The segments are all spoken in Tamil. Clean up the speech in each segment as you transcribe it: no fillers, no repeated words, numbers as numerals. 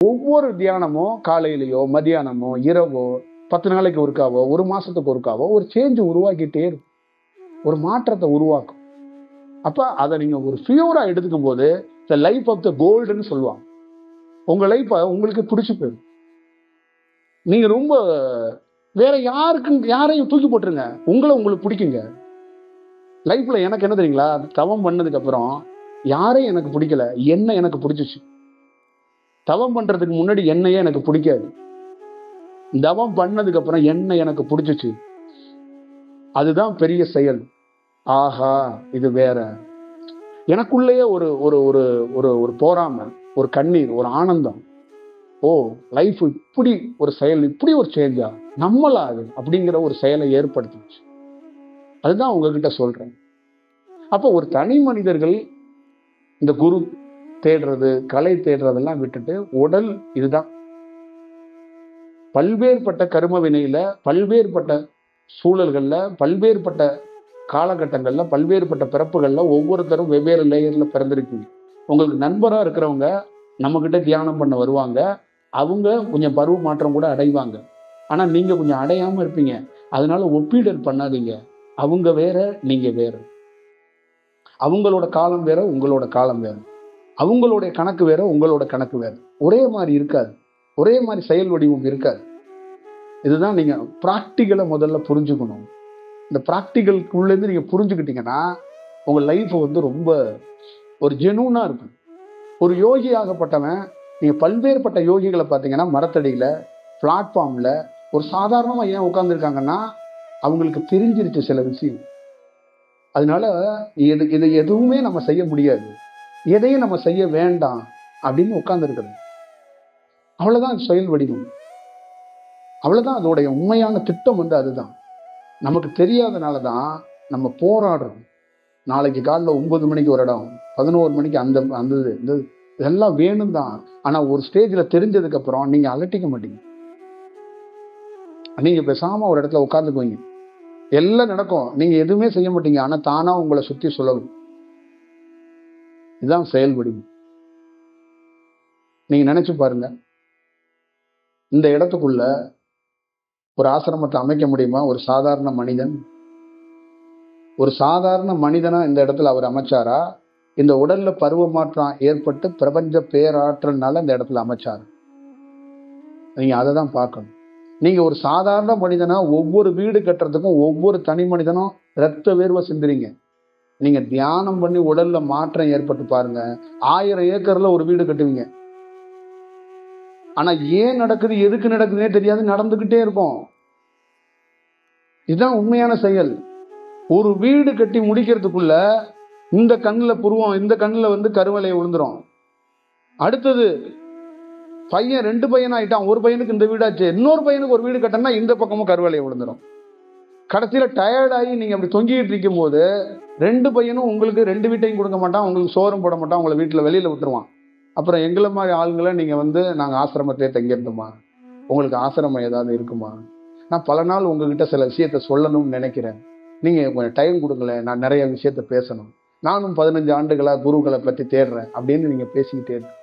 ஒவ்வொரு தியானமும் காலையிலயோ மதியானமோ இரவோ 10 நாளைக்கு ஒருக்காவோ 1 மாசத்துக்கு ஒருக்காவோ ஒரு சேஞ்ச் உருவாக்கிட்டே இருக்கும், ஒரு மாற்றத்தை உருவாக்கும். அப்ப அதை நீங்க ஒரு ஃபியூரா எடுத்துக்கும் போது த லைஃப் ஆஃப் த கோல்டுன்னு சொல்லுவாங்க. உங்க லைஃப உங்களுக்கு பிடிச்சு போயிடும். நீங்க ரொம்ப வேற யாரையும் தூக்கி போட்டுருங்க, உங்களுக்கு பிடிக்குங்க. லைஃப்ல எனக்கு என்ன தெரியுங்களா, தவம் பண்ணதுக்கு அப்புறம் யாரையும் எனக்கு பிடிக்கல, என்ன எனக்கு பிடிச்சிச்சு. தவம் பண்றதுக்கு முன்னாடி என்னையே எனக்கு பிடிக்காது. தவம் பண்ணதுக்கு அப்புறம் என்ன எனக்கு பிடிச்சிச்சு. அதுதான் பெரிய செயல். ஆஹா, இது வேற. எனக்குள்ளேயே ஒரு ஒரு ஒரு ஒரு ஒரு போராமை, ஒரு கண்ணீர், ஒரு ஆனந்தம். ஓ, லைஃப் இப்படி ஒரு செயல், இப்படி ஒரு சேஞ்சா, நம்மளா அது அப்படிங்கிற ஒரு செயலை ஏற்படுத்துச்சு. அதுதான் உங்ககிட்ட சொல்றேன். அப்போ ஒரு தனி மனிதர்கள் இந்த குரு தேடுறது, கலை தேடுறதெல்லாம் விட்டுட்டு உடல் இதுதான். பல்வேறுபட்ட கர்ம வினையில, பல்வேறுபட்ட சூழல்கள்ல, பல்வேறுபட்ட காலகட்டங்கள்ல, பல்வேறுபட்ட பிறப்புகள்ல ஒவ்வொருத்தரும் வெவ்வேறு லேயர்ல பிறந்திருக்கீங்க. உங்களுக்கு நண்பரா இருக்கிறவங்க நம்ம கிட்ட தியானம் பண்ண வருவாங்க. அவங்க கொஞ்சம் பருவ மாற்றம் கூட அடைவாங்க. ஆனா நீங்க கொஞ்சம் அடையாம இருப்பீங்க. அதனால ஒப்பீடல் பண்ணாதீங்க. அவங்க வேற, நீங்க வேற. அவங்களோட காலம் வேற, உங்களோட காலம் வேற. அவங்களுடைய கணக்கு வேற, உங்களோட கணக்கு வேற. ஒரே மாதிரி இருக்காது, ஒரே மாதிரி செயல் வடிவம் இருக்காது. இதுதான் நீங்க பிராக்டிக்கலை முதல்ல புரிஞ்சுக்கணும். இந்த பிராக்டிக்கலுக்குள்ள இருந்து நீங்க புரிஞ்சுக்கிட்டீங்கன்னா உங்க லைஃப் ரொம்ப ஒரு ஜெனூனா இருக்கும். ஒரு யோகி ஆகப்பட்டவன், நீங்க பல்வேறுபட்ட யோகிகளை பார்த்தீங்கன்னா மரத்தடியில, பிளாட்ஃபார்ம்ல ஒரு சாதாரணமா ஏன் உட்கார்ந்துருக்காங்கன்னா அவங்களுக்கு தெரிஞ்சிருச்சு சில விஷயம். அதனால இது எதுவுமே நம்ம செய்ய முடியாது, எதையும் நம்ம செய்ய வேண்டாம் அப்படின்னு உட்கார்ந்துருக்கிறது. அவ்வளவுதான் செயல் வடிவம். அவ்வளவுதான் அதோடைய உண்மையான திட்டம். அதுதான் நமக்கு தெரியாதனாலதான் நம்ம போராடுறோம். நாளைக்கு காலைல 9 மணிக்கு ஒரு இடம், 11 மணிக்கு அந்த இதெல்லாம் வேணும் தான். ஆனா ஒரு ஸ்டேஜ்ல தெரிஞ்சதுக்கு அப்புறம் நீங்க அலட்டிக்க மாட்டீங்க. நீங்க பேசாம ஒரு இடத்துல உட்கார்ந்துக்குவீங்க, எல்லாம் நடக்கும், நீங்க எதுவுமே செய்ய மாட்டீங்க. ஆனா தானா உங்களை சுத்தி சொல்லணும். இதுதான் செயல் வடிவம். நீங்க நினைச்சு பாருங்க, இந்த இடத்துக்குள்ள ஒரு ஆசிரமத்தை அமைக்க முடியுமா? ஒரு சாதாரண மனிதனா இந்த இடத்துல அவர் அமைச்சாரா? இந்த உடல்ல பருவ மாற்றம் ஏற்பட்டு பிரபஞ்ச பேராற்றல்னால இந்த இடத்துல அமைச்சாரு. நீங்க அதை தான் பார்க்கணும். நீங்க ஒரு சாதாரண மனிதனா ஒவ்வொரு வீடு கட்டுறதுக்கும் ஒவ்வொரு தனி மனிதனும் ரத்த வேர்வை சிந்துறீங்க. நீங்க தியானம் பண்ணி உடல்ல மாற்றம் ஏற்பட்டு பாருங்க, 1000 ஏக்கர்ல ஒரு வீடு கட்டுவீங்க. ஆனா ஏன் நடக்குது, எதுக்கு நடக்குதுன்னே தெரியாது, நடந்துகிட்டே இருக்கும். இதுதான் உண்மையான செயல். ஒரு வீடு கட்டி முடிக்கிறதுக்குள்ள இந்த கண்ணுல புருவம், இந்த கண்ணுல கருவளைய விழுந்துரும். அடுத்தது பையன் 2 பையன் ஆயிட்டான், ஒரு பையனுக்கு இந்த வீடாச்சு, இன்னொரு பையனுக்கு ஒரு வீடு கட்டினா இந்த பக்கமும் கருவளைய விழுந்துரும். கடைசியில டயர்டாகி நீங்க அப்படி தொங்கிட்டு இருக்கும் போது 2 பையனும் உங்களுக்கு 2 வீட்டையும் கொடுக்க மாட்டான், உங்களுக்கு சோறும் போட மாட்டான், உங்களை வீட்டுல வெளியில விட்டுருவான். அப்புறம் எங்களை மாதிரி ஆளுங்களை நீங்க நாங்க ஆசிரமத்திலே தங்கியிருந்தோமா, உங்களுக்கு ஆசிரமம் ஏதாவது இருக்குமா? நான் பல நாள் உங்ககிட்ட சில விஷயத்த சொல்லணும்னு நினைக்கிறேன், நீங்க கொஞ்சம் டைம் கொடுங்களேன், நான் நிறைய விஷயத்த பேசணும், நானும் 15 ஆண்டுகளா குருக்களை பத்தி தேடுறேன் அப்படின்னு நீங்க பேசிக்கிட்டே இருக்கு.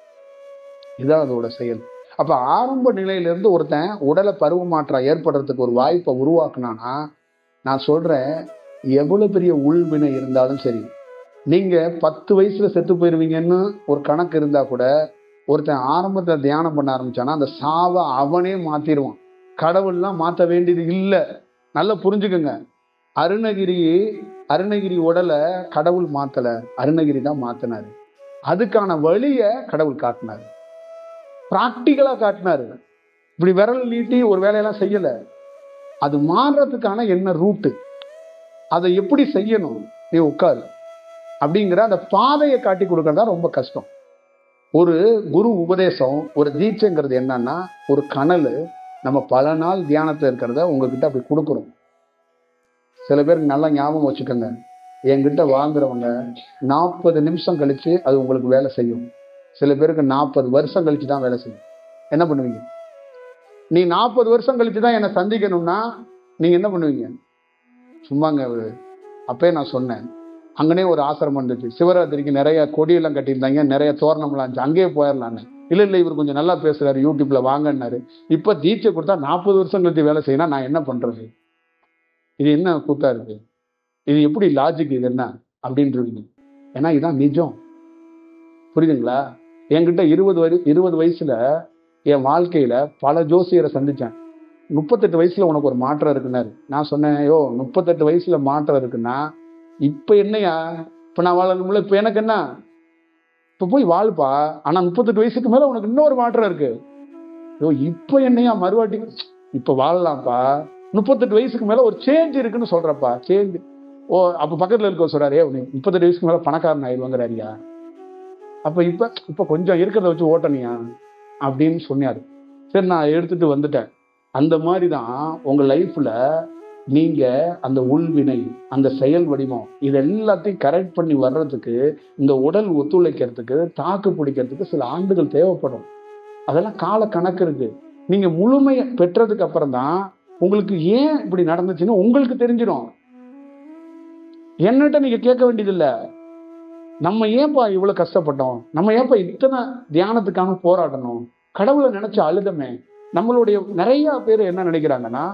இதுதான் அதோட செயல். அப்ப ஆரம்ப நிலையிலிருந்து ஒருத்தன் உடலை பருவ மாற்றம் ஏற்படுறதுக்கு ஒரு வாய்ப்பை உருவாக்குனானா, நான் சொல்றேன், எவ்வளவு பெரிய உள்வினை இருந்தாலும் சரி, நீங்க 10 வயசுல செத்து போயிருவீங்கன்னு ஒரு கணக்கு இருந்தா கூட ஒருத்தன் ஆரம்பத்துல தியானம் பண்ண ஆரம்பிச்சானா அந்த சாவை அவனே மாத்திடுவான். கடவுள்லாம் மாற்ற வேண்டியது இல்லை. நல்லா புரிஞ்சுக்குங்க. அருணகிரி உடலை கடவுள் மாத்தல, அருணகிரி தான் மாத்தினாரு. அதுக்கான வழிய கடவுள் காட்டினாரு, பிராக்டிக்கலா காட்டினாரு. இப்படி விரல் நீட்டி ஒரு வேலையெல்லாம் செய்யல. அது மாறுறதுக்கான என்ன ரூட்டு, அதை எப்படி செய்யணும், நீ உட்காரு அப்படிங்கிற அந்த பாதையை காட்டி கொடுக்கறதா ரொம்ப கஷ்டம். ஒரு குரு உபதேசம், ஒரு தீட்சைங்கிறது என்னன்னா ஒரு கனல். நம்ம பல நாள் தியானத்தில் இருக்கிறத உங்ககிட்ட அப்படி கொடுக்குறோம். சில பேருக்கு நல்லா ஞாபகம் வச்சுக்கோங்க, என்கிட்ட வாங்குறவங்க 40 நிமிஷம் கழிச்சு அது உங்களுக்கு வேலை செய்யும். சில பேருக்கு 40 வருஷம் கழிச்சு தான் வேலை செய்யும். என்ன பண்ணுவீங்க? நீ 40 வருஷம் கழிச்சு தான் என்னை சந்திக்கணும்னா நீங்க என்ன பண்ணுவீங்க? சும்மாங்க, அப்பயே நான் சொன்னேன், அங்கனே ஒரு ஆசிரமம் இருந்துச்சு, சிவராத்திரிக்கு நிறைய கொடியெல்லாம் கட்டியிருந்தாங்க, நிறைய தோரணம்லாம் இருந்துச்சு, அங்கேயே போயிடலான்னு. இல்லை இவர் கொஞ்சம் நல்லா பேசுறாரு, யூடியூப்ல வாங்கன்னாரு. இப்போ தீட்சை கொடுத்தா 40 வருஷம் கழித்து வேலை செய்யணும், நான் என்ன பண்றது? இது என்ன கூத்தா இருக்கு? இது எப்படி லாஜிக்? இது என்ன அப்படின்றீங்க? ஏன்னா இதுதான் நிஜம். புரியுதுங்களா? என்கிட்ட 20 வயசுல என் வாழ்க்கையில பல ஜோசியரை சந்திச்சேன். 38 வயசுல உனக்கு ஒரு மாற்றம் இருக்குன்னாரு. நான் சொன்னேன், 38 வயசுல மாற்றம் இருக்குன்னா இப்ப என்னையா, இப்ப நான் வாழணும்ல, இப்ப எனக்கு என்ன, இப்ப போய் வாழ்ப்பா. ஆனா 38 வயசுக்கு மேல உனக்கு இன்னொரு மாற்றம் இருக்கு. இப்ப என்னையா மறுவாட்டி, இப்ப வாழலாம்ப்பா, 38 வயசுக்கு மேல ஒரு சேஞ்ச் இருக்குன்னு சொல்றப்பா. சேஞ்ச். அப்ப பக்கத்துல இருக்க சொல்றாரு, 38 வயசுக்கு மேல பணக்காரன் ஆயிடுவாங்கிறாரியா? அப்ப இப்ப கொஞ்சம் இருக்கிறத வச்சு ஓட்டனியா அப்படின்னு சொன்னாரு. சரி, நான் எடுத்துட்டு வந்துட்டேன். அந்த மாதிரிதான் உங்க லைஃப்ல நீங்க அந்த உள்வினை, அந்த செயல் வடிவம், இது எல்லாத்தையும் கரெக்ட் பண்ணி வர்றதுக்கு, இந்த உடல் ஒத்துழைக்கிறதுக்கு, தாக்கு பிடிக்கிறதுக்கு சில ஆண்டுகள் தேவைப்படும். அதெல்லாம் கால கணக்கு இருக்கு. நீங்க முழுமையை பெற்றதுக்கு அப்புறம் தான் உங்களுக்கு ஏன் இப்படி நடந்துச்சுன்னு உங்களுக்கு தெரிஞ்சிடும். என்னட்ட நீங்க கேட்க வேண்டியதில்லை, நம்ம ஏன்பா இவ்வளவு கஷ்டப்பட்டோம், நம்ம ஏன்பா இத்தனை தியானத்துக்காக போராடணும், கடவுளை நினைச்சு அழுதமே. நம்மளுடைய நிறைய பேர் என்ன நினைக்கிறாங்கன்னா,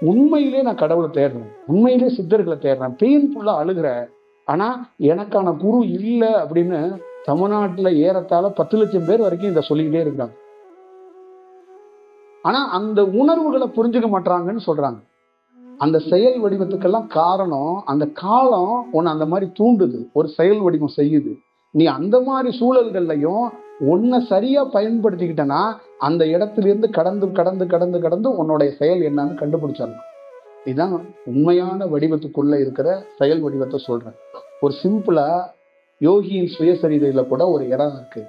உண்மையிலே நான் கடவுளை தேடுறேன், உண்மையிலே சித்தர்களை தேடுறேன், பெயின்ஃபுல்லா அழுகிறேன், ஆனா எனக்கான குரு இல்லை அப்படின்னு தமிழ்நாட்டுல ஏறத்தாழ 10 லட்சம் பேர் வரைக்கும் இதை சொல்லிக்கிட்டே இருக்காங்க. ஆனா அந்த உணர்வுகளை புரிஞ்சுக்க மாட்டாங்கன்னு சொல்றாங்க. அந்த செயல் வடிவத்துக்கெல்லாம் காரணம் அந்த காலம் உன்னை அந்த மாதிரி தூண்டுது, ஒரு செயல் வடிவம் செய்யுது. நீ அந்த மாதிரி சூழல்கள்லையும் உன்னை சரியா பயன்படுத்திக்கிட்டனா அந்த இடத்துல இருந்து கடந்து கடந்து கடந்து கடந்து உன்னுடைய செயல் என்னன்னு கண்டுபிடிச்சிடலாம். இதுதான் உண்மையான வடிவத்துக்குள்ள இருக்கிற செயல் வடிவத்தை சொல்றேன். ஒரு சிம்பிளா யோகியின் சுயசரிதையில கூட ஒரு இடம் இருக்கு.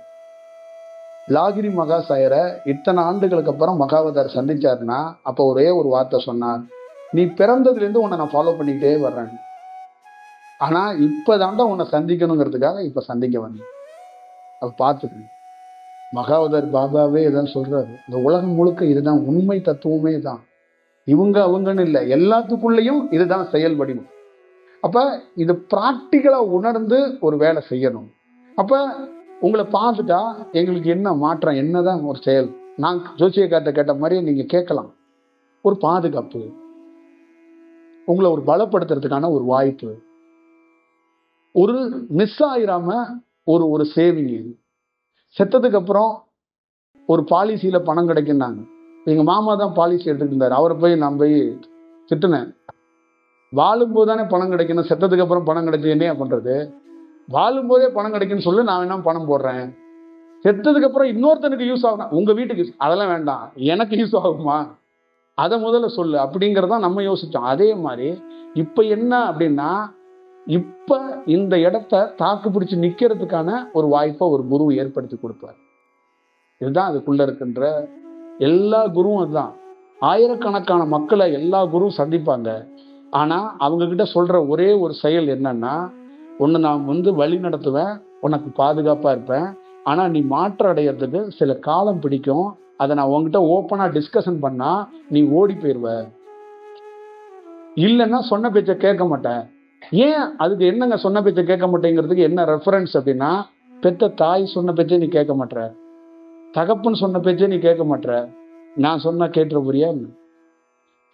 லாகிரி மகாசாயரை இத்தனை ஆண்டுகளுக்கு அப்புறம் மகாவதார் சந்திச்சாருன்னா அப்ப ஒரே ஒரு வார்த்தை சொன்னார், நீ பிறந்ததுல இருந்து உன்னை நான் ஃபாலோ பண்ணிக்கிட்டே வர்றேன், ஆனா இப்பதாண்டா உன்னை சந்திக்கணுங்கிறதுக்காக இப்ப சந்திக்க வந்தேன். அப்ப பார்த்துக்கணும். மகாவதார் பாபாவே இதான் சொல்றாரு, இந்த உலகம் முழுக்க இதுதான் உண்மை தத்துவமே தான். இவங்க அவங்கன்னு இல்லை, எல்லாத்துக்குள்ளேயும் இதுதான் செயல் வடிவம். அப்ப இது பிராக்டிக்கலா உணர்ந்து ஒரு வேலை செய்யணும். அப்ப உங்களை பார்த்துட்டா எங்களுக்கு என்ன மாற்றம், என்னதான் ஒரு செயல். நான் ஜோசியக்கார்ட்ட கேட்ட மாதிரி நீங்க கேட்கலாம். ஒரு பாதுகாப்பு, உங்களை ஒரு பலப்படுத்துறதுக்கான ஒரு வாய்ப்பு, ஒரு மிஸ் ஆயிராம ஒரு சேவிங். செத்ததுக்கு அப்புறம் ஒரு பாலிசியில பணம் கிடைக்குன்னாங்க. எங்க மாமா தான் பாலிசி எடுத்துட்டு இருந்தாரு. அவரை போய் நான் போய் திட்டுனேன். வாழும்போது தானே பணம் கிடைக்கணும், செத்ததுக்கு அப்புறம் பணம் கிடைச்சு என்ன பண்றது? வாழும்போதே பணம் கிடைக்குன்னு சொல்லி நான் என்ன பணம் போடுறேன், செத்ததுக்கு அப்புறம் இன்னொருத்தனுக்கு யூஸ் ஆகும், உங்க வீட்டுக்கு அதெல்லாம் வேண்டாம், எனக்கு யூஸ் ஆகுமா அதை முதல்ல சொல்லு அப்படிங்கிறதா நம்ம யோசிச்சோம். அதே மாதிரி இப்ப என்ன அப்படின்னா, இப்ப இந்த இடத்த தாக்கு பிடிச்சு நிக்கிறதுக்கான ஒரு வாய்ப்பை ஒரு குரு ஏற்படுத்தி கொடுப்பார். இதுதான் அதுக்குள்ள இருக்கின்ற எல்லா குருவும். அதுதான் ஆயிரக்கணக்கான மக்களை எல்லா குருவும் சந்திப்பாங்க. ஆனா அவங்க கிட்ட சொல்ற ஒரே ஒரு செயல் என்னன்னா, ஒன்னு நான் வழி நடத்துவேன், உனக்கு பாதுகாப்பா இருப்பேன், ஆனா நீ மாற்றம் அடையிறதுக்கு சில காலம் பிடிக்கும், அதை நான் உங்ககிட்ட ஓப்பனா டிஸ்கஷன் பண்ணா நீ ஓடி போயிடுவ, இல்லைன்னா சொன்ன பேச்ச கேட்க மாட்டேன். ஏன் அதுக்கு என்னங்க சொன்ன பேச்ச கேட்க மாட்டேங்கிறதுக்கு என்ன ரெஃபரன்ஸ் அப்படின்னா, பெத்த தாய் சொன்ன பேச்சே நீ கேட்க மாட்ட, தகப்பன் சொன்ன பேச்சே நீ கேட்க மாட்ட, நான் சொன்னா கேட்டுற புரியா?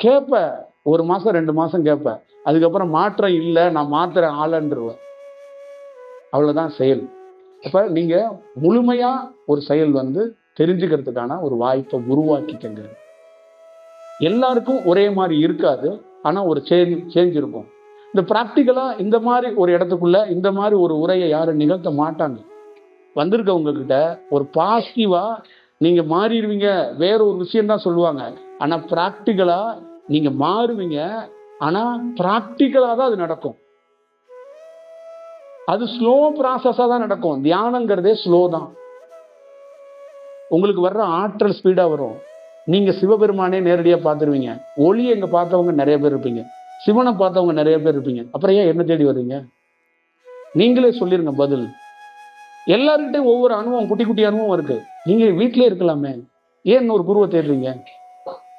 கேட்ப, 1 மாசம் 2 மாசம் கேட்ப, அதுக்கப்புறம் மாற்றம் இல்லை, நான் மாத்துற ஆளன்றுவேன். அவ்வளவுதான் செயல். அப்ப நீங்க முழுமையா ஒரு செயல் தெரிஞ்சுக்கிறதுக்கான ஒரு வாய்ப்பை உருவாக்கிக்கங்க. எல்லாருக்கும் ஒரே மாதிரி இருக்காது, ஆனா ஒரு சேஞ்ச் இருக்கும். இந்த பிராக்டிக்கலா இந்த மாதிரி ஒரு இடத்துக்குள்ள இந்த மாதிரி ஒரு உரையை யாரும் நிகழ்த்த மாட்டாங்க. வந்திருக்கவங்க கிட்ட ஒரு பாசிட்டிவா நீங்க மாறிடுவீங்க, வேற ஒரு விஷயம் தான் சொல்லுவாங்க. ஆனா பிராக்டிக்கலா நீங்க மாறுவீங்க. ஆனா பிராக்டிக்கலா தான் அது நடக்கும். அது ஸ்லோ ப்ராசஸா தான் நடக்கும். தியானங்கிறதே ஸ்லோ தான். உங்களுக்கு வர்ற ஆற்றல் ஸ்பீடா வரும். நீங்க சிவபெருமானே நேரடியா பார்த்துருவீங்க. ஒளியை இங்க பார்த்தவங்க நிறைய பேர் இருப்பீங்க, சிவனை பார்த்தவங்க நிறைய பேர் இருப்பீங்க. அப்புறம் ஏன் என்ன தேடி வருவீங்க? நீங்களே சொல்லிருங்க பதில். எல்லாருக்கிட்டையும் ஒவ்வொரு அனுபவம், குட்டி குட்டி அனுபவம் இருக்கு. நீங்க வீட்டிலே இருக்கலாமே, ஏன் ஒரு குருவை தேடுறீங்க?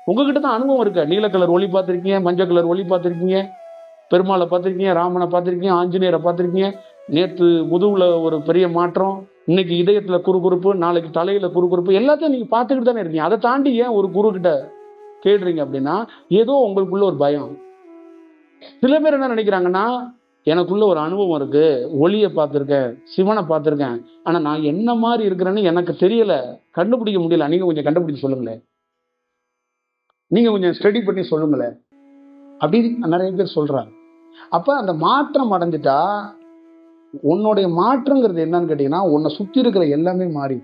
உங்ககிட்ட தான் அனுபவம் இருக்கு. நீல கலர் ஒளி பார்த்துருக்கீங்க, மஞ்சள் கலர் ஒளி பார்த்துருக்கீங்க, பெருமாளை பார்த்துருக்கீங்க, ராமனை பார்த்துருக்கீங்க, ஆஞ்சநேயரை பார்த்துருக்கீங்க. நேற்று முதுகுல ஒரு பெரிய மாற்றம், இன்னைக்கு இதயத்துல குறுகுறுப்பு, நாளைக்கு தலையில குறுகுறுப்பு, எல்லாத்தையும் நீங்க பார்த்துக்கிட்டு தானே இருக்கீங்க. அதை தாண்டி ஏன் ஒரு குரு கிட்ட கேடுறீங்க அப்படின்னா, ஏதோ உங்களுக்குள்ள ஒரு பயம். சில பேர் என்ன நினைக்கிறாங்கன்னா, எனக்குள்ள ஒரு அனுபவம் இருக்கு, ஒளியை பார்த்துருக்கேன், சிவனை பார்த்துருக்கேன், ஆனா நான் என்ன மாதிரி இருக்கிறேன்னு எனக்கு தெரியல, கண்டுபிடிக்க முடியல. நீங்க கொஞ்சம் கண்டுபிடிச்சு சொல்லுங்களேன், நீங்க கொஞ்சம் ஸ்டடி பண்ணி சொல்லுங்களேன் அப்படின்னு நிறைய பேர் சொல்றாங்க. அப்ப அந்த மாற்றம் அடைஞ்சிட்டா, உன்னுடைய மாற்றங்கிறது என்னன்னு கேட்டீங்கன்னா, உன்னை சுத்தி இருக்கிற எல்லாமே மாறி,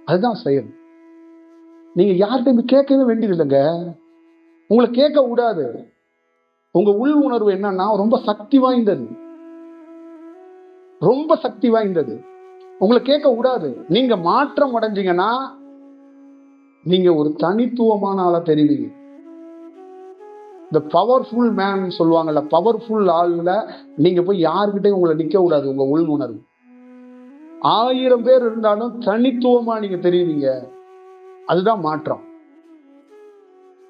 அதுதான் செயல். நீங்க யார்கிட்ட கேட்கவே வேண்டியது இல்லைங்க, உங்களை கேட்க கூடாது. உங்க உள் உணர்வு என்னன்னா ரொம்ப சக்தி வாய்ந்தது, ரொம்ப சக்தி வாய்ந்தது. உங்களை கேட்க கூடாது. நீங்க மாற்றம் அடைஞ்சீங்கன்னா நீங்க ஒரு தனித்துவமான ஆளா தெரிவிங்க. இந்த பவர்ஃபுல் மேன் சொல்லுவாங்கல்ல, பவர்ஃபுல் ஆள்ல நீங்க போய் யாருக்கிட்டையும் உங்களை நிக்க கூடாது. உங்க உள் உணர்வு 1000 பேர் இருந்தாலும் தனித்துவமா நீங்க தெரியுவீங்க. அதுதான் மாற்றம்.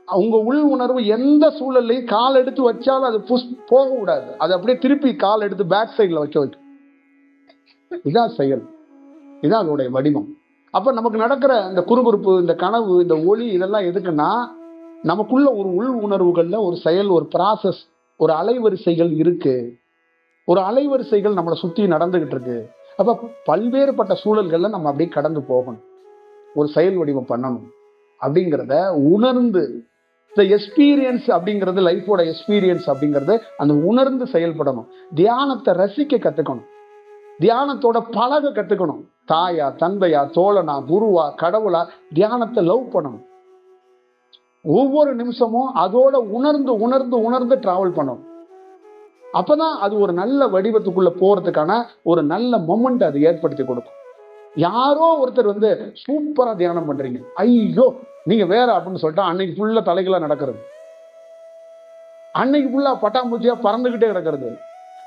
உங்க உள் உணர்வு எந்த சூழல்லையும் கால் எடுத்து வச்சாலும் அது போக கூடாது. அது அப்படியே திருப்பி கால் எடுத்து பேக் சைட்ல வைக்க வைக்கும். இதான் செயல், இதான் அதோடைய வடிவம். அப்ப நமக்கு நடக்கிற இந்த குறுகுறுப்பு, இந்த கனவு, இந்த ஒளி, இதெல்லாம் எதுக்குன்னா, நமக்குள்ள ஒரு உள் உணர்வுகள்ல ஒரு செயல், ஒரு ப்ராசஸ், ஒரு அலைவரிசைகள் இருக்கு. ஒரு அலைவரிசைகள் நம்மளை சுத்தி நடந்துகிட்டு இருக்கு. அப்ப பல்வேறுபட்ட சூழல்கள்ல நம்ம அப்படியே கடந்து போகணும், ஒரு செயல் வடிவம் பண்ணணும் அப்படிங்கிறத உணர்ந்து, இந்த எக்ஸ்பீரியன்ஸ் அப்படிங்கிறது, லைஃபோட எக்ஸ்பீரியன்ஸ் அப்படிங்கிறது அந்த உணர்ந்து செயல்படணும். தியானத்தை ரசிக்க கத்துக்கணும், தியானத்தோட பழக கத்துக்கணும். தாயா, தந்தையா, தோழனா, குருவா, கடவுளா, தியானத்தை லவ் பண்ணணும். ஒவ்வொரு நிமிஷமும் அதோட உணர்ந்து உணர்ந்து உணர்ந்து டிராவல் பண்ணணும். அப்பதான் அது ஒரு நல்ல வடிவத்துக்குள்ள போறதுக்கான ஒரு நல்ல மொமெண்ட் அது ஏற்படுத்தி கொடுக்கும். யாரோ ஒருத்தர் வந்து சூப்பரா தியானம் பண்றீங்க, ஐயோ நீங்க வேற அப்படின்னு சொல்லிட்டா அன்னைக்கு ஃபுல்லா தலைகளா நடக்கிறது, அன்னைக்கு ஃபுல்லா பட்டாம்பூச்சியா பறந்துகிட்டே கிடக்கிறது.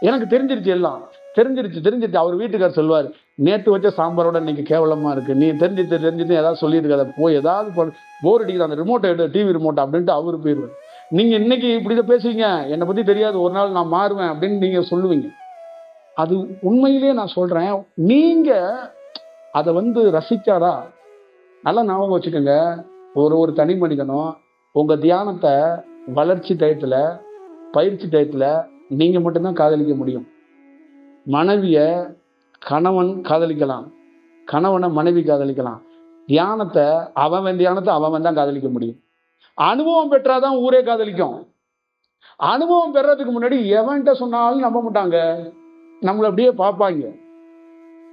எனக்கு தெரிஞ்சிருச்சு, எல்லாம் தெரிஞ்சிருச்சு. அவர் வீட்டுக்காரர் சொல்லுவார், நேற்று வச்ச சாம்பாரோட இன்னைக்கு கேவலமா இருக்கு, நீ தெரிஞ்சுட்டு ஏதாவது சொல்லிட்டு இருக்காத, போய் ஏதாவது போர் அடிக்குது, அந்த ரிமோட்டை எடு, டிவி ரிமோட் அப்படின்ட்டு அவரு போயிடுவார். நீங்க இன்னைக்கு இப்படிதான் பேசுவீங்க, என்னை பத்தி தெரியாது, ஒரு நாள் நான் மாறுவேன் அப்படின்னு நீங்க சொல்லுவீங்க. அது உண்மையிலேயே நான் சொல்றேன், நீங்க அதை வந்து ரசிச்சாரா. நல்லா ஞாபகம் வச்சுக்கோங்க, ஒரு தனி மனிதனும் உங்க தியானத்தை வளர்ச்சி டயத்துல, பயிற்சி டயத்துல நீங்க மட்டும்தான் காதலிக்க முடியும். மனைவிய கணவன் காதலிக்கலாம், கணவனை மனைவி காதலிக்கலாம். தியானத்தை அவன் தான் காதலிக்க முடியும். அனுபவம் பெற்றாதான் ஊரே காதலிக்கும். அனுபவம் பெறதுக்கு முன்னாடி எவன்கிட்ட சொன்னாலும் நம்ப மாட்டாங்க, நம்மளை அப்படியே பார்ப்பாங்க.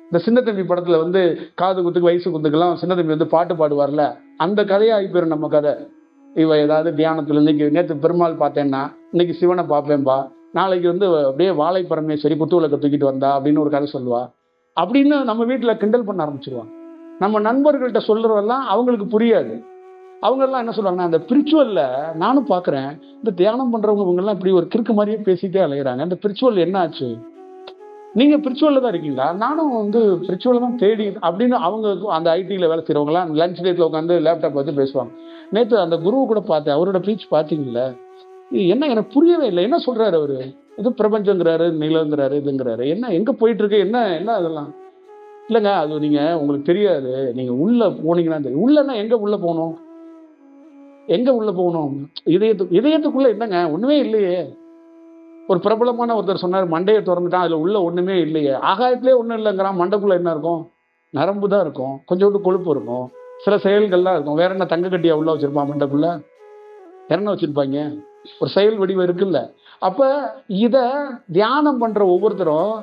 இந்த சின்ன தம்பி படத்துல வந்து காது குத்துக்கு வயசு குத்துக்கெல்லாம் சின்ன தம்பி வந்து பாட்டு பாடுவார்ல, அந்த கதையா ஆகிப்போயிரும் நம்ம கதை. இவ ஏதாவது தியானத்துல இன்னைக்கு நேற்று பெருமாள் பார்த்தேன்னா இன்னைக்கு சிவனை பார்ப்பேன்பா, நாளைக்கு வந்து அப்படியே வாழை பரமேஸ்வரி குத்துவிளக்க தூக்கிட்டு வந்தா அப்படின்னு ஒரு கதை சொல்லுவா. அப்படின்னு நம்ம வீட்டுல கிண்டல் பண்ண ஆரம்பிச்சிருவாங்க. நம்ம நண்பர்கள்ட்ட சொல்றதெல்லாம் அவங்களுக்கு புரியாது. அவங்க எல்லாம் என்ன சொல்றாங்கன்னா, அந்த பிரிச்சுவல்ல நானும் பாக்குறேன், இந்த தியானம் பண்றவங்க இவங்க எல்லாம் இப்படி ஒரு கிறுக்கு மாதிரியே பேசிட்டே அலையிறாங்க, இந்த பிரிச்சுவல் என்ன ஆச்சு, நீங்க பிரிச்சுவல்ல தான் இருக்கீங்களா, நானும் வந்து பிரிச்சுவல் தான் தேடி அப்படின்னு அவங்க அந்த ஐடியில வேலை செய்யறவங்கலாம் லஞ்ச் டேட்ல உட்காந்து லேப்டாப் வச்சு பேசுவாங்க. நேற்று அந்த குருவை கூட பார்த்தேன், அவரோட பீச் பாத்தீங்கல்ல, என்ன எனக்கு புரியவே இல்லை, என்ன சொல்றாரு அவரு, இது பிரபஞ்சங்கிறாரு, நிலங்கிறாரு, இதுங்கிறாரு, என்ன எங்க போயிட்டு இருக்கு, என்ன அதெல்லாம் இல்லைங்க. அது நீங்க உங்களுக்கு தெரியாது, நீங்க உள்ள போனீங்கன்னா தெரியும். உள்ளன்னா எங்க உள்ள போகணும், எங்க உள்ள போகணும், இதயத்துக்குள்ள என்னங்க ஒண்ணுமே இல்லையே. ஒரு பிரபலமான ஒருத்தர் சொன்னார், மண்டையை திறந்துட்டான் அதுல உள்ள ஒண்ணுமே இல்லையே. ஆகாயத்திலே ஒண்ணும் இல்லைங்கிறான், மண்டைக்குள்ள என்ன இருக்கும், நரம்பு தான் இருக்கும், கொஞ்சோண்டு கொழுப்பு இருக்கும், சில செயல்கள்லாம் இருக்கும். வேற என்ன தங்க கட்டியா உள்ள வச்சிருப்பான் மண்டைக்குள்ள, என்ன வச்சிருப்பாங்க, ஒரு செயல் வடிவம் இருக்குல்ல. அப்ப இத தியானம் பண்ற ஒவ்வொருத்தரும்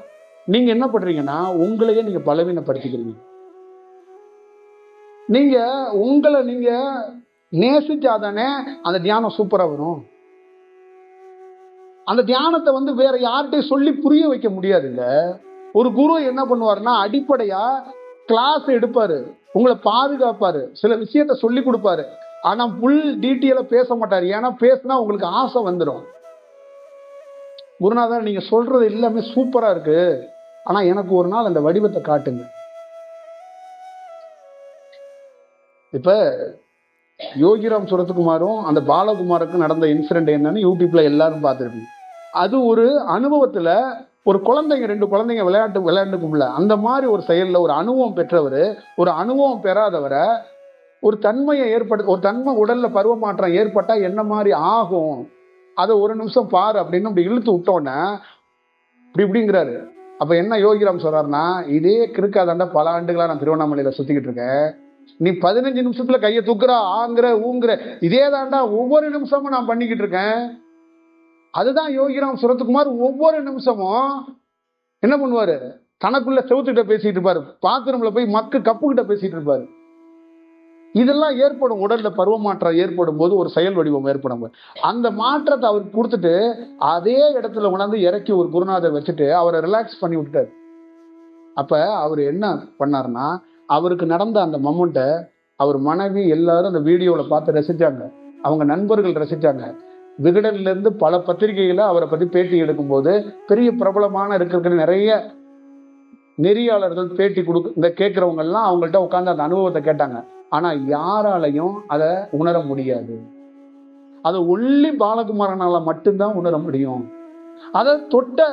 நீங்க என்ன பண்றீங்கன்னா, உங்களையே நீங்க பலவீனப்படுத்திக்கிறீங்க. நீங்க உங்களை நீங்க நேசிச்சாதானே அந்த தியானம் சூப்பரா வரும். அந்த தியானத்தை வந்து வேற யார்கிட்டையும் சொல்லி புரிய வைக்க முடியாதுங்க. ஒரு குரு என்ன பண்ணுவாருன்னா, அடிப்படையா கிளாஸ் எடுப்பாரு, உங்களை பாதுகாப்பாரு, சில விஷயத்த சொல்லி கொடுப்பாரு. ஆனா புல் டீட்டெயில பேச மாட்டாரு. ஏன்னா பேசினா உங்களுக்கு ஆசை வந்துடும். குருநாதர் நீங்க சொல்றது எல்லாமே சூப்பரா இருக்கு, ஆனா எனக்கு ஒரு நாள் அந்த வடிவத்தை காட்டுங்க. இப்ப யோகிராம் சுரத்குமாரும் அந்த பாலகுமாருக்கும் நடந்த இன்சிடென்ட் என்னன்னு யூடியூப்ல எல்லாரும் பார்த்துருப்பீங்க. அது ஒரு அனுபவத்துல ஒரு குழந்தைங்க 2 குழந்தைங்க விளையாண்டுக்குள்ள அந்த மாதிரி ஒரு செயல்ல ஒரு அனுபவம் பெற்றவர், ஒரு அனுபவம் பெறாதவரை ஒரு தன்மையை ஒரு தன்மை உடல்ல பருவ மாற்றம் ஏற்பட்டா என்ன மாதிரி ஆகும், அதை ஒரு நிமிஷம் பாரு அப்படின்னு அப்படி இழுத்து விட்டோன்னே இப்படிங்கிறாரு. அப்ப என்ன யோகிராம் சொல்றாருன்னா, இதே கிறுக்காதாண்டா பல ஆண்டுகளா நான் திருவண்ணாமலையில சுத்திக்கிட்டு இருக்கேன். நீ 15 நிமிஷத்துல கையை தூக்குறா, ஆங்கிற ஊங்குற, இதே தாண்டா ஒவ்வொரு நிமிஷமும் நான் பண்ணிக்கிட்டு இருக்கேன். அதுதான் யோகிராம் சுரத்குமார். ஒவ்வொரு நிமிஷமும் என்ன பண்ணுவாரு, தனக்குள்ள செவுத்துக்கிட்ட பேசிட்டு இருப்பாரு, பாத்ரூம்ல போய் கப்பு கிட்ட பேசிட்டு இருப்பாரு. இதெல்லாம் ஏற்படும். உடல்ல பருவ மாற்றம் ஏற்படும் போது ஒரு செயல் வடிவம் ஏற்படும். அந்த மாற்றத்தை அவருக்கு கொடுத்துட்டு அதே இடத்துல உணர்ந்து இறக்கி ஒரு குருநாதர் வச்சுட்டு அவரை ரிலாக்ஸ் பண்ணி விட்டார். அப்ப அவர் என்ன பண்ணாருன்னா, அவருக்கு நடந்த அந்த மொமெண்ட்டை அவர் மனைவி எல்லாரும் அந்த வீடியோவில் பார்த்து ரசிச்சாங்க, அவங்க நண்பர்கள் ரசிச்சாங்க. விகடன்ல இருந்து பல பத்திரிகைகளை அவரை பத்தி பேட்டி எடுக்கும் போது பெரிய பிரபலமான இருக்கிற நிறைய நெறியாளர்கள் பேட்டி இந்த கேட்கிறவங்க எல்லாம் அவங்கள்ட்ட உட்கார்ந்து அந்த அனுபவத்தை கேட்டாங்க. ஆனா யாராலையும் அதை உணர முடியாது. அதை ஒன்லி பாலகுமாரனால மட்டும்தான் உணர முடியும். அதை தொட்ட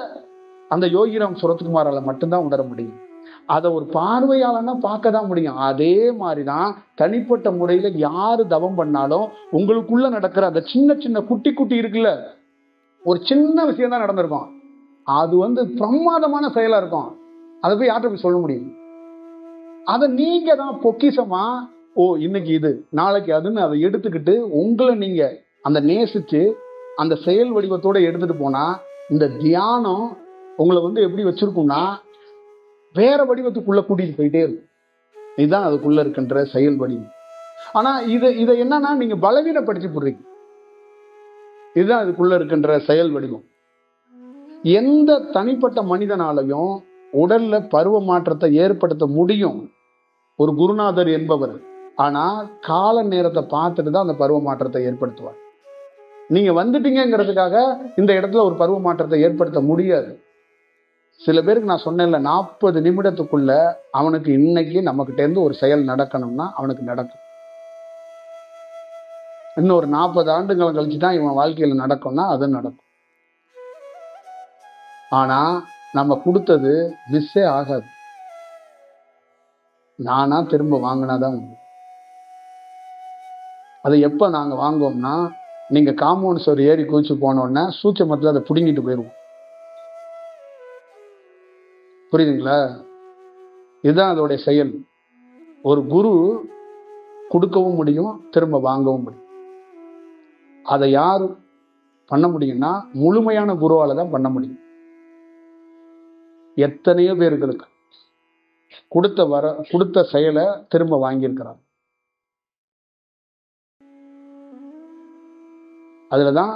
அந்த யோகிராம் சுரத்குமாரால மட்டும்தான் உணர முடியும். அதை ஒரு பார்வையாளனா பார்க்க தான் முடியும். அதே மாதிரிதான் தனிப்பட்ட முறையில யாரு தவம் பண்ணாலும் உங்களுக்குள்ள நடக்கிற அந்த சின்ன சின்ன குட்டி குட்டி இருக்குல்ல, ஒரு சின்ன விஷயம் தான் நடந்திருக்கும், அது பிரமாதமான செயலா இருக்கும். அதை போய் யார்கிட்ட போய் சொல்ல முடியும்? அதை நீங்க தான் பொக்கிஷமா, ஓ இன்னைக்கு இது நாளைக்கு அதுன்னு அதை எடுத்துக்கிட்டு உங்களை நீங்க அந்த நேசிச்சு அந்த செயல் வடிவத்தோட எடுத்துட்டு போனா இந்த தியானம் உங்களை எப்படி வச்சிருக்கும்னா வேற வடிவத்துக்குள்ள கூட்டிட்டு போயிட்டே இருக்கும். இதுதான் அதுக்குள்ள இருக்கின்ற செயல் வடிவம். ஆனா இதை என்னன்னா நீங்க பலவீனப்படுத்தி போடுறீங்க. இதுதான் அதுக்குள்ள இருக்கின்ற செயல் வடிவம். எந்த தனிப்பட்ட மனிதனாலையும் உடல்ல பருவ மாற்றத்தை ஏற்படுத்த முடியும் ஒரு குருநாதர் என்பவர். ஆனா கால நேரத்தை பார்த்துட்டு தான் அந்த பருவ மாற்றத்தை ஏற்படுத்துவார். நீங்க வந்துட்டீங்கிறதுக்காக இந்த இடத்துல ஒரு பருவ மாற்றத்தை ஏற்படுத்த முடியாது. சில பேருக்கு நான் சொன்னேன்ல, 40 நிமிடத்துக்குள்ள அவனுக்கு இன்னைக்கு நம்ம கிட்ட இருந்து ஒரு செயல் நடக்கணும்னா அவனுக்கு நடக்கும். இன்னொரு 40 ஆண்டுகள் கழிச்சுதான் இவன் வாழ்க்கையில நடக்கும்னா அது நடக்கும். ஆனா நம்ம கொடுத்தது மிஸ்ஸே ஆகாது. நானா திரும்ப வாங்கினாதான் உண்டு. அதை எப்ப நாங்க வாங்குவோம்னா, நீங்க காம்பவுண்ட் சுவர் ஏறி குதிச்சு போனோடனே சூட்சமத்துல அதை பிடுங்கிட்டு போயிடுவோம். புரியுதுங்களா? இதுதான் அதோடைய செயல். ஒரு குரு கொடுக்கவும் முடியும், திரும்ப வாங்கவும் முடியும். அதை யாரு பண்ண முடியும்னா முழுமையான குருவால தான் பண்ண முடியும். எத்தனையோ பேர்களுக்கு கொடுத்த செயலை திரும்ப வாங்கியிருக்கிறார். அதுலதான்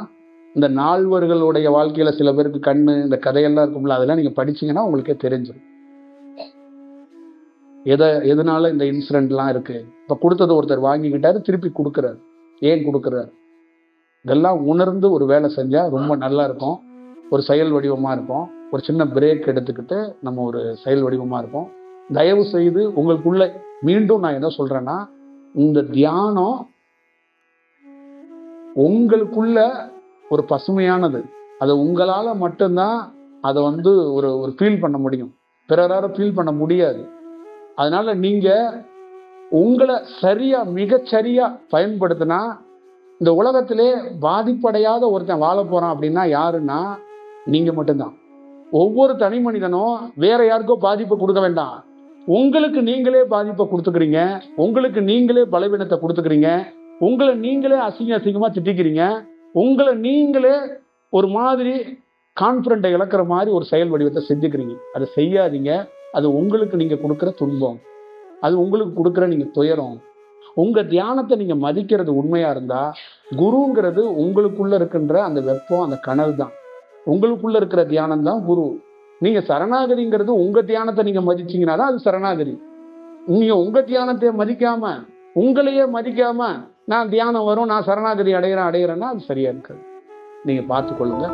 இந்த நால்வர்களுடைய வாழ்க்கையில சில பேருக்கு கண்ணு இந்த கதையெல்லாம் இருக்கும்ல, அதெல்லாம் நீங்க படிச்சீங்கன்னா உங்களுக்கே தெரிஞ்சிடும் எதனால இந்த இன்சிடென்ட்லாம் இருக்கு. இப்ப கொடுத்தது ஒருத்தர் வாங்கிக்கிட்டாரு, திருப்பி கொடுக்குறாரு. ஏன் கொடுக்குறாரு? இதெல்லாம் உணர்ந்து ஒரு வேலை செஞ்சா ரொம்ப நல்லா இருக்கும். ஒரு செயல் வடிவமா இருக்கும். ஒரு சின்ன பிரேக் எடுத்துக்கிட்டு நம்ம ஒரு செயல் வடிவமா இருக்கும். தயவு செய்து உங்களுக்குள்ள மீண்டும் நான் என்ன சொல்றேன்னா, இந்த தியானம் உங்களுக்குள்ள ஒரு பசுமையானது. அதை உங்களால மட்டும்தான் அதை ஒரு ஒரு ஃபீல் பண்ண முடியும். பிறரால ஃபீல் பண்ண முடியாது. அதனால நீங்க உங்களை சரியா மிகச்சரியா பயன்படுத்தினா இந்த உலகத்திலே பாதிப்படையாத ஒருத்தன் வாழ போறான் அப்படின்னா யாருன்னா நீங்க மட்டும்தான். ஒவ்வொரு தனி மனிதனும் வேற யாருக்கோ பாதிப்பை கொடுக்க வேண்டாம். உங்களுக்கு நீங்களே பாதிப்பை கொடுத்துக்கிறீங்க. உங்களுக்கு நீங்களே பலவீனத்தை கொடுத்துக்கிறீங்க. உங்களை நீங்களே அசிங்கமா திட்டிக்கிறீங்க. உங்களை நீங்களே ஒரு மாதிரி கான்பிடன்ட்டை இழக்கிற மாதிரி ஒரு செயல் வடிவத்தை செஞ்சுக்கிறீங்க. அதை செய்யாதீங்க. அது உங்களுக்கு நீங்க கொடுக்குற துன்பம், அது உங்களுக்கு கொடுக்குற நீங்க துயரம். உங்க தியானத்தை நீங்க மதிக்கிறது உண்மையா இருந்தா, குருங்கிறது உங்களுக்குள்ள இருக்கின்ற அந்த வெப்பம், அந்த கனல் தான். உங்களுக்குள்ள இருக்கிற தியானம் தான் குரு. நீங்க சரணாகதிங்கிறது உங்க தியானத்தை நீங்க மதிச்சீங்கன்னா தான் அது சரணாகதி. நீங்க உங்க தியானத்தை மதிக்காம, உங்களையே மதிக்காம நான் தியானம் வரும், நான் சரணாகதி அடைகிறேன்னா அது சரியா இருக்காது. நீங்க பார்த்து கொள்ளுங்க.